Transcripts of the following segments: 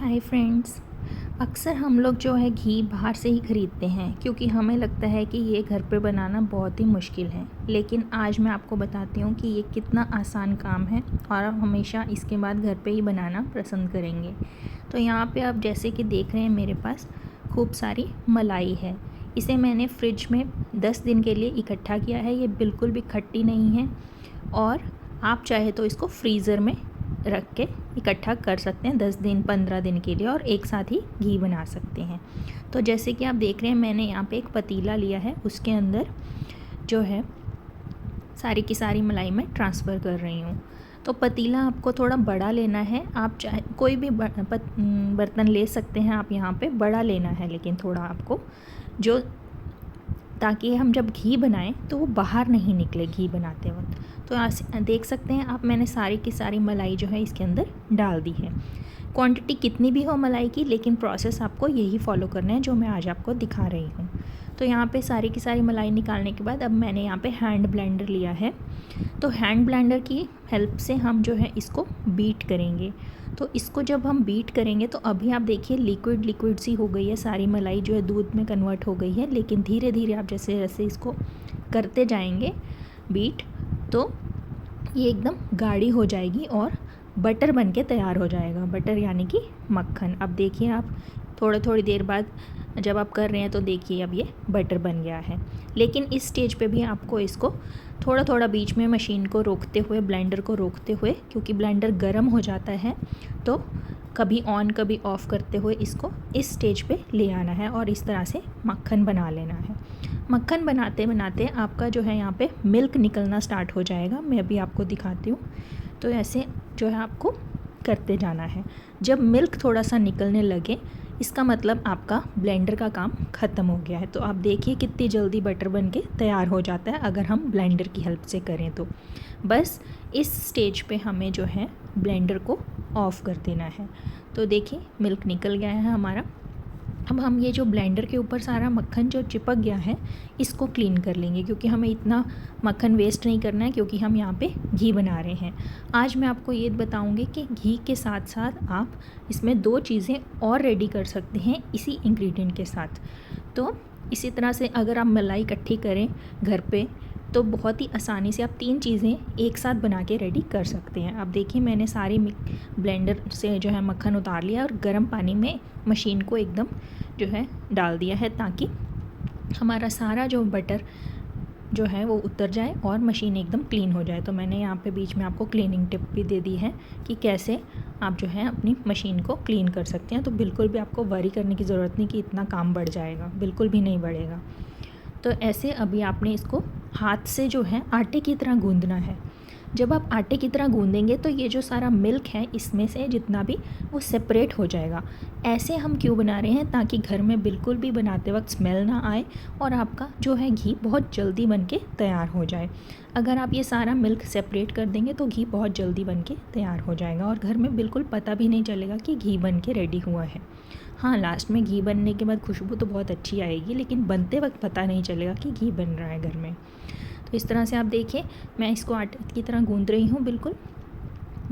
Hi friends. अक्सर हम लोग जो है घी बाहर से ही ख़रीदते हैं क्योंकि हमें लगता है कि ये घर पे बनाना बहुत ही मुश्किल है। लेकिन आज मैं आपको बताती हूँ कि ये कितना आसान काम है और आप हमेशा इसके बाद घर पे ही बनाना पसंद करेंगे। तो यहाँ पे आप जैसे कि देख रहे हैं मेरे पास खूब सारी मलाई है। इसे मैंने फ्रिज में 10 दिन के लिए इकट्ठा किया है। ये बिल्कुल भी खट्टी नहीं है और आप चाहे तो इसको फ्रीज़र में रख के इकट्ठा कर सकते हैं 10 दिन 15 दिन के लिए और एक साथ ही घी बना सकते हैं। तो जैसे कि आप देख रहे हैं मैंने यहाँ पे एक पतीला लिया है, उसके अंदर जो है सारी की सारी मलाई मैं ट्रांसफ़र कर रही हूँ। तो पतीला आपको थोड़ा बड़ा लेना है, आप चाहे कोई भी बर्तन ले सकते हैं आप यहाँ पे, बड़ा लेना है लेकिन थोड़ा आपको, जो ताकि हम जब घी बनाएं तो वो बाहर नहीं निकले घी बनाते वक्त। तो देख सकते हैं आप, मैंने सारी की सारी मलाई जो है इसके अंदर डाल दी है। क्वांटिटी कितनी भी हो मलाई की, लेकिन प्रोसेस आपको यही फॉलो करना है जो मैं आज आपको दिखा रही हूँ। तो यहाँ पे सारी की सारी मलाई निकालने के बाद अब मैंने यहाँ पे हैंड ब्लेंडर लिया है। तो हैंड ब्लेंडर की हेल्प से हम जो है इसको बीट करेंगे। तो इसको जब हम बीट करेंगे तो अभी आप देखिए लिक्विड लिक्विड सी हो गई है, सारी मलाई जो है दूध में कन्वर्ट हो गई है। लेकिन धीरे धीरे आप जैसे जैसे इसको करते जाएंगे बीट, तो ये एकदम गाढ़ी हो जाएगी और बटर बन के तैयार हो जाएगा। बटर यानी कि मक्खन। अब देखिए आप थोड़ी देर बाद जब आप कर रहे हैं तो देखिए अब ये बटर बन गया है। लेकिन इस स्टेज पे भी आपको इसको थोड़ा थोड़ा बीच में मशीन को रोकते हुए, ब्लेंडर को रोकते हुए, क्योंकि ब्लेंडर गर्म हो जाता है, तो कभी ऑन कभी ऑफ़ करते हुए इसको इस स्टेज पे ले आना है और इस तरह से मक्खन बना लेना है। मक्खन बनाते बनाते आपका जो है यहाँ पे मिल्क निकलना स्टार्ट हो जाएगा। मैं अभी आपको दिखाती हूँ। तो ऐसे जो है आपको करते जाना है। जब मिल्क थोड़ा सा निकलने लगे, इसका मतलब आपका ब्लेंडर का काम ख़त्म हो गया है। तो आप देखिए कितनी जल्दी बटर बन के तैयार हो जाता है अगर हम ब्लेंडर की हेल्प से करें तो। बस इस स्टेज पे हमें जो है ब्लेंडर को ऑफ़ कर देना है। तो देखिए मिल्क निकल गया है हमारा। अब हम ये जो ब्लेंडर के ऊपर सारा मक्खन जो चिपक गया है इसको क्लीन कर लेंगे, क्योंकि हमें इतना मक्खन वेस्ट नहीं करना है, क्योंकि हम यहाँ पे घी बना रहे हैं। आज मैं आपको ये बताऊंगी कि घी के साथ साथ आप इसमें 2 चीज़ें और रेडी कर सकते हैं इसी इंग्रेडिएंट के साथ। तो इसी तरह से अगर आप मलाई इकट्ठी करें घर पे तो बहुत ही आसानी से आप 3 चीज़ें एक साथ बना के रेडी कर सकते हैं। अब देखिए मैंने सारी ब्लेंडर से जो है मक्खन उतार लिया और गर्म पानी में मशीन को एकदम जो है डाल दिया है, ताकि हमारा सारा जो बटर जो है वो उतर जाए और मशीन एकदम क्लीन हो जाए। तो मैंने यहाँ पे बीच में आपको क्लीनिंग टिप भी दे दी है कि कैसे आप जो है अपनी मशीन को क्लीन कर सकते हैं। तो बिल्कुल भी आपको वरी करने की ज़रूरत नहीं कि इतना काम बढ़ जाएगा, बिल्कुल भी नहीं बढ़ेगा। तो ऐसे अभी आपने इसको हाथ से जो है आटे की तरह गूंदना है। जब आप आटे की तरह गूंदेंगे तो ये जो सारा मिल्क है इसमें से जितना भी वो सेपरेट हो जाएगा। ऐसे हम क्यों बना रहे हैं, ताकि घर में बिल्कुल भी बनाते वक्त स्मेल ना आए और आपका जो है घी बहुत जल्दी बन के तैयार हो जाए। अगर आप ये सारा मिल्क सेपरेट कर देंगे तो घी बहुत जल्दी बन के तैयार हो जाएगा और घर में बिल्कुल पता भी नहीं चलेगा कि घी बन के रेडी हुआ है। हाँ, लास्ट में घी बनने के बाद खुशबू तो बहुत अच्छी आएगी, लेकिन बनते वक्त पता नहीं चलेगा कि घी बन रहा है घर में। तो इस तरह से आप देखिए मैं इसको आटे की तरह गूंद रही हूँ। बिल्कुल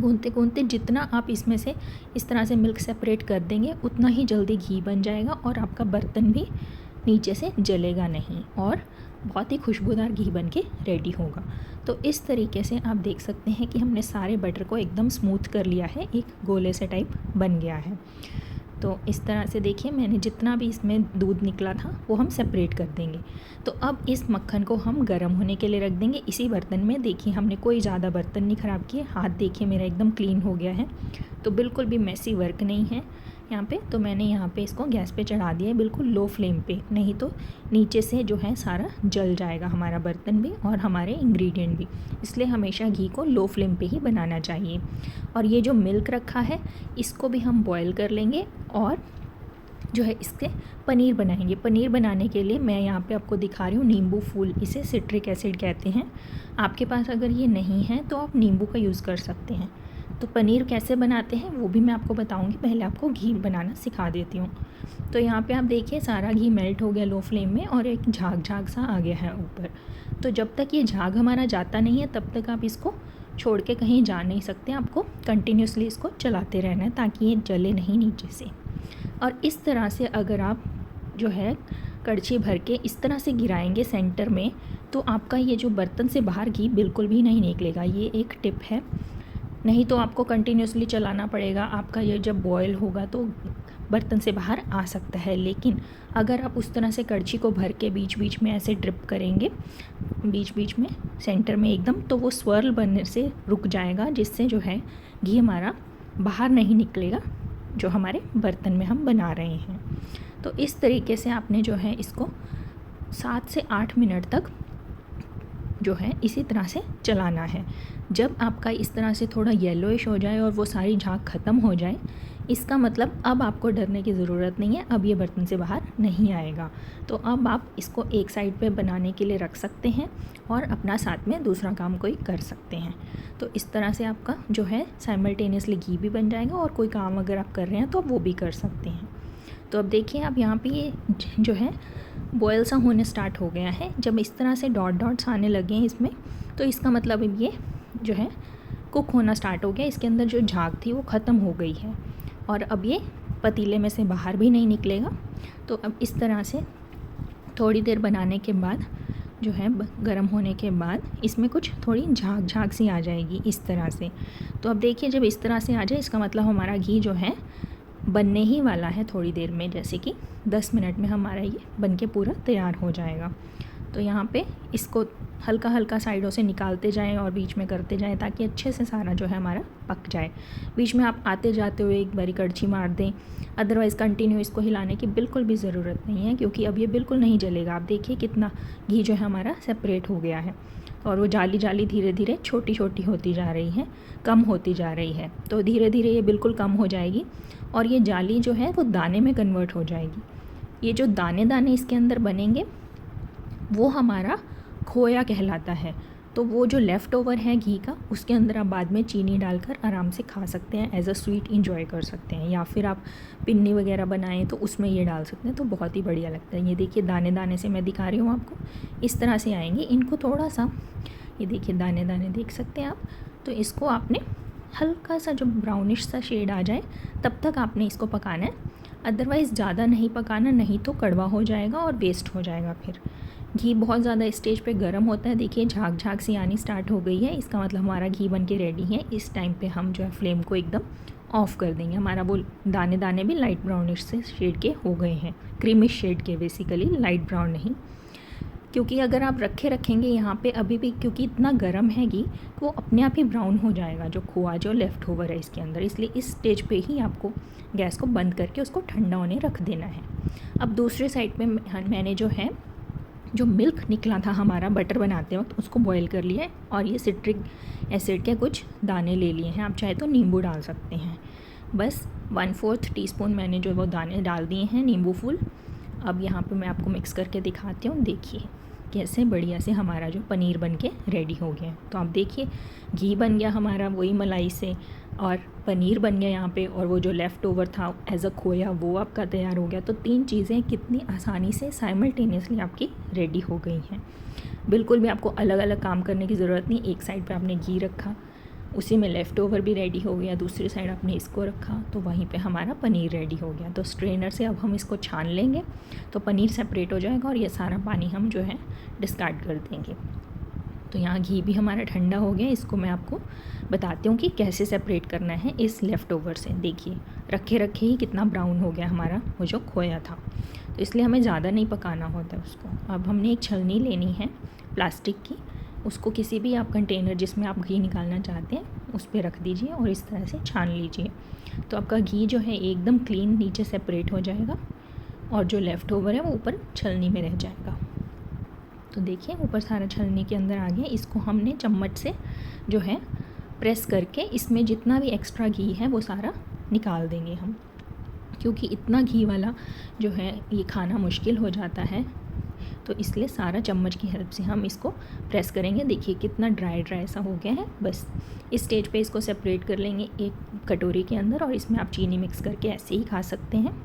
गूंदते गूंदते जितना आप इसमें से इस तरह से मिल्क सेपरेट कर देंगे उतना ही जल्दी घी बन जाएगा और आपका बर्तन भी नीचे से जलेगा नहीं और बहुत ही खुशबूदार घी बन के रेडी होगा। तो इस तरीके से आप देख सकते हैं कि हमने सारे बटर को एकदम स्मूथ कर लिया है, एक गोले से टाइप बन गया है। तो इस तरह से देखिए मैंने जितना भी इसमें दूध निकला था वो हम सेपरेट कर देंगे। तो अब इस मक्खन को हम गर्म होने के लिए रख देंगे इसी बर्तन में। देखिए हमने कोई ज़्यादा बर्तन नहीं ख़राब किए, हाथ देखिए मेरा एकदम क्लीन हो गया है। तो बिल्कुल भी मैसी वर्क नहीं है यहाँ पे। तो मैंने यहाँ पे इसको गैस पे चढ़ा दिया है बिल्कुल लो फ्लेम पे, नहीं तो नीचे से जो है सारा जल जाएगा हमारा बर्तन भी और हमारे इंग्रेडिएंट भी। इसलिए हमेशा घी को लो फ्लेम पे ही बनाना चाहिए। और ये जो मिल्क रखा है इसको भी हम बॉयल कर लेंगे और जो है इससे पनीर बनाएंगे। पनीर बनाने के लिए मैं यहाँ पे आपको दिखा रही हूँ नींबू फूल, इसे सिट्रिक एसिड कहते हैं। आपके पास अगर ये नहीं है तो आप नींबू का यूज़ कर सकते हैं। तो पनीर कैसे बनाते हैं वो भी मैं आपको बताऊंगी, पहले आपको घी बनाना सिखा देती हूँ। तो यहाँ पे आप देखिए सारा घी मेल्ट हो गया लो फ्लेम में और एक झाग झाग सा आ गया है ऊपर। तो जब तक ये झाग हमारा जाता नहीं है तब तक आप इसको छोड़ के कहीं जा नहीं सकते, आपको कंटिन्यूसली इसको चलाते रहना है ताकि ये जले नहीं नीचे से। और इस तरह से अगर आप जो है कड़छी भर के इस तरह से गिराएंगे सेंटर में, तो आपका ये जो बर्तन से बाहर घी बिल्कुल भी नहीं निकलेगा। ये एक टिप है, नहीं तो आपको कंटिन्यूसली चलाना पड़ेगा। आपका ये जब बॉयल होगा तो बर्तन से बाहर आ सकता है। लेकिन अगर आप उस तरह से कड़छी को भर के बीच बीच में ऐसे ड्रिप करेंगे, बीच बीच में सेंटर में एकदम, तो वो स्वर्ल बनने से रुक जाएगा, जिससे जो है घी हमारा बाहर नहीं निकलेगा जो हमारे बर्तन में हम बना रहे हैं। तो इस तरीके से आपने जो है इसको 7 से 8 मिनट तक जो है इसी तरह से चलाना है। जब आपका इस तरह से थोड़ा येलोइश हो जाए और वो सारी झाग ख़त्म हो जाए, इसका मतलब अब आपको डरने की ज़रूरत नहीं है, अब ये बर्तन से बाहर नहीं आएगा। तो अब आप इसको एक साइड पे बनाने के लिए रख सकते हैं और अपना साथ में दूसरा काम कोई कर सकते हैं। तो इस तरह से आपका जो है साइमल्टेनियसली घी भी बन जाएगा और कोई काम अगर आप कर रहे हैं तो वो भी कर सकते हैं। तो अब देखिए अब यहाँ पे ये जो है बॉयल सा होने स्टार्ट हो गया है। जब इस तरह से डॉट डॉट्स आने लगे हैं इसमें, तो इसका मतलब अब ये जो है कुक होना स्टार्ट हो गया। इसके अंदर जो झाग थी वो ख़त्म हो गई है और अब ये पतीले में से बाहर भी नहीं निकलेगा। तो अब इस तरह से थोड़ी देर बनाने के बाद जो है गर्म होने के बाद इसमें कुछ थोड़ी झाग झाग सी आ जाएगी इस तरह से। तो अब देखिए जब इस तरह से आ जाए, इसका मतलब हमारा घी जो है बनने ही वाला है थोड़ी देर में, जैसे कि 10 मिनट में हमारा ये बन के पूरा तैयार हो जाएगा। तो यहाँ पे इसको हल्का हल्का साइडों से निकालते जाएं और बीच में करते जाएं ताकि अच्छे से सारा जो है हमारा पक जाए। बीच में आप आते जाते हुए एक बारी कड़छी मार दें, अदरवाइज़ कंटिन्यू इसको हिलाने की बिल्कुल भी ज़रूरत नहीं है, क्योंकि अब ये बिल्कुल नहीं जलेगा। आप देखिए कितना घी जो है हमारा सेपरेट हो गया है और वो जाली जाली धीरे धीरे छोटी छोटी होती जा रही है, कम होती जा रही है। तो धीरे धीरे ये बिल्कुल कम हो जाएगी और ये जाली जो है वो दाने में कन्वर्ट हो जाएगी। ये जो दाने दाने इसके अंदर बनेंगे वो हमारा खोया कहलाता है। तो वो जो लेफ़्ट ओवर है घी का, उसके अंदर आप बाद में चीनी डालकर आराम से खा सकते हैं, एज अ स्वीट इंजॉय कर सकते हैं। या फिर आप पिन्नी वगैरह बनाएं तो उसमें ये डाल सकते हैं, तो बहुत ही बढ़िया लगता है। ये देखिए दाने दाने से मैं दिखा रही हूँ आपको, इस तरह से आएंगे। इनको थोड़ा सा ये देखिए दाने दाने देख सकते हैं आप। तो इसको आपने हल्का सा जो ब्राउनिश सा शेड आ जाए तब तक आपने इसको पकाना है, अदरवाइज़ ज़्यादा नहीं पकाना, नहीं तो कड़वा हो जाएगा और वेस्ट हो जाएगा। फिर घी बहुत ज़्यादा स्टेज पे गर्म होता है, देखिए झाग झाग सी आनी स्टार्ट हो गई है, इसका मतलब हमारा घी बन के रेडी है। इस टाइम पे हम जो है फ्लेम को एकदम ऑफ़ कर देंगे। हमारा वो दाने दाने भी लाइट ब्राउनिश से शेड के हो गए हैं, क्रीमिश शेड के, बेसिकली लाइट ब्राउन नहीं। क्योंकि अगर आप रखेंगे यहाँ पे अभी भी, क्योंकि इतना गर्म है घी, तो वो अपने आप ही ब्राउन हो जाएगा जो खोआ जो लेफ़्ट ओवर है इसके अंदर। इसलिए इस स्टेज पे ही आपको गैस को बंद करके उसको ठंडा होने रख देना है। अब दूसरे साइड पे मैंने जो है जो मिल्क निकला था हमारा बटर बनाते वक्त, उसको बॉईल कर लिया है और ये सिट्रिक एसिड के कुछ दाने ले लिए हैं। आप चाहे तो नींबू डाल सकते हैं। बस 1/4 टीस्पून मैंने जो वो दाने डाल दिए हैं, नींबू फूल। अब यहाँ पे मैं आपको मिक्स करके दिखाती हूँ, देखिए कैसे बढ़िया से हमारा जो पनीर बन के रेडी हो गया। तो आप देखिए घी बन गया हमारा वही मलाई से, और पनीर बन गया यहाँ पे, और वो जो लेफ़्ट ओवर था एज अ खोया वो आपका तैयार हो गया। तो 3 चीज़ें कितनी आसानी से साइमल्टेनियसली आपकी रेडी हो गई हैं। बिल्कुल भी आपको अलग अलग काम करने की ज़रूरत नहीं। एक साइड पे आपने घी रखा, उसी में लेफ़्ट ओवर भी रेडी हो गया, दूसरी साइड आपने इसको रखा, तो वहीं पे हमारा पनीर रेडी हो गया। तो स्ट्रेनर से अब हम इसको छान लेंगे तो पनीर सेपरेट हो जाएगा और ये सारा पानी हम जो है डिस्कार्ड कर देंगे। तो यहाँ घी भी हमारा ठंडा हो गया। इसको मैं आपको बताती हूँ कि कैसे सेपरेट करना है इस लेफ़्ट ओवर से। देखिए रखे रखे ही कितना ब्राउन हो गया हमारा वो जो खोया था। तो इसलिए हमें ज़्यादा नहीं पकाना होता उसको। अब हमने एक छलनी लेनी है प्लास्टिक की, उसको किसी भी आप कंटेनर जिसमें आप घी निकालना चाहते हैं उस पर रख दीजिए और इस तरह से छान लीजिए। तो आपका घी जो है एकदम क्लीन नीचे सेपरेट हो जाएगा और जो लेफ़्ट ओवर है वो ऊपर छलनी में रह जाएगा। तो देखिए ऊपर सारा छलनी के अंदर आ गया। इसको हमने चम्मच से जो है प्रेस करके इसमें जितना भी एक्स्ट्रा घी है वो सारा निकाल देंगे हम, क्योंकि इतना घी वाला जो है ये खाना मुश्किल हो जाता है। तो इसलिए सारा चम्मच की हेल्प से हम इसको प्रेस करेंगे। देखिए कितना ड्राई ड्राई सा हो गया है। बस इस स्टेज पे इसको सेपरेट कर लेंगे एक कटोरी के अंदर, और इसमें आप चीनी मिक्स करके ऐसे ही खा सकते हैं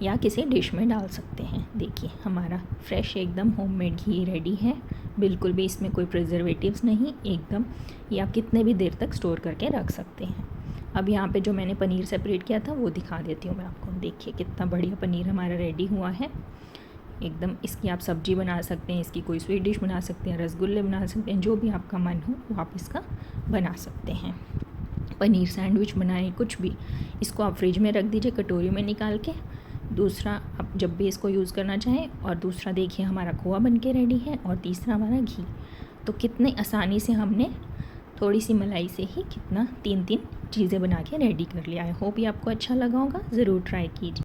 या किसी डिश में डाल सकते हैं। देखिए हमारा फ्रेश एकदम होममेड घी रेडी है, बिल्कुल भी इसमें कोई प्रिजर्वेटिव्स नहीं, एकदम ये आप कितने भी देर तक स्टोर करके रख सकते हैं। अब यहाँ पे जो मैंने पनीर सेपरेट किया था वो दिखा देती हूँ मैं आपको। देखिए कितना बढ़िया पनीर हमारा रेडी हुआ है एकदम। इसकी आप सब्जी बना सकते हैं, इसकी कोई स्वीट डिश बना सकते हैं, रसगुल्ले बना सकते हैं, जो भी आपका मन हो वो आप इसका बना सकते हैं। पनीर सैंडविच बनाएं, कुछ भी। इसको आप फ्रिज में रख दीजिए कटोरी में निकाल के। दूसरा आप जब भी इसको यूज़ करना चाहें। और दूसरा देखिए हमारा खोआ बन के रेडी है। और तीसरा हमारा घी। तो कितने आसानी से हमने थोड़ी सी मलाई से ही कितना 3 चीज़ें बना के रेडी कर लिया है। होप ये आपको अच्छा लगा होगा, ज़रूर ट्राई कीजिए।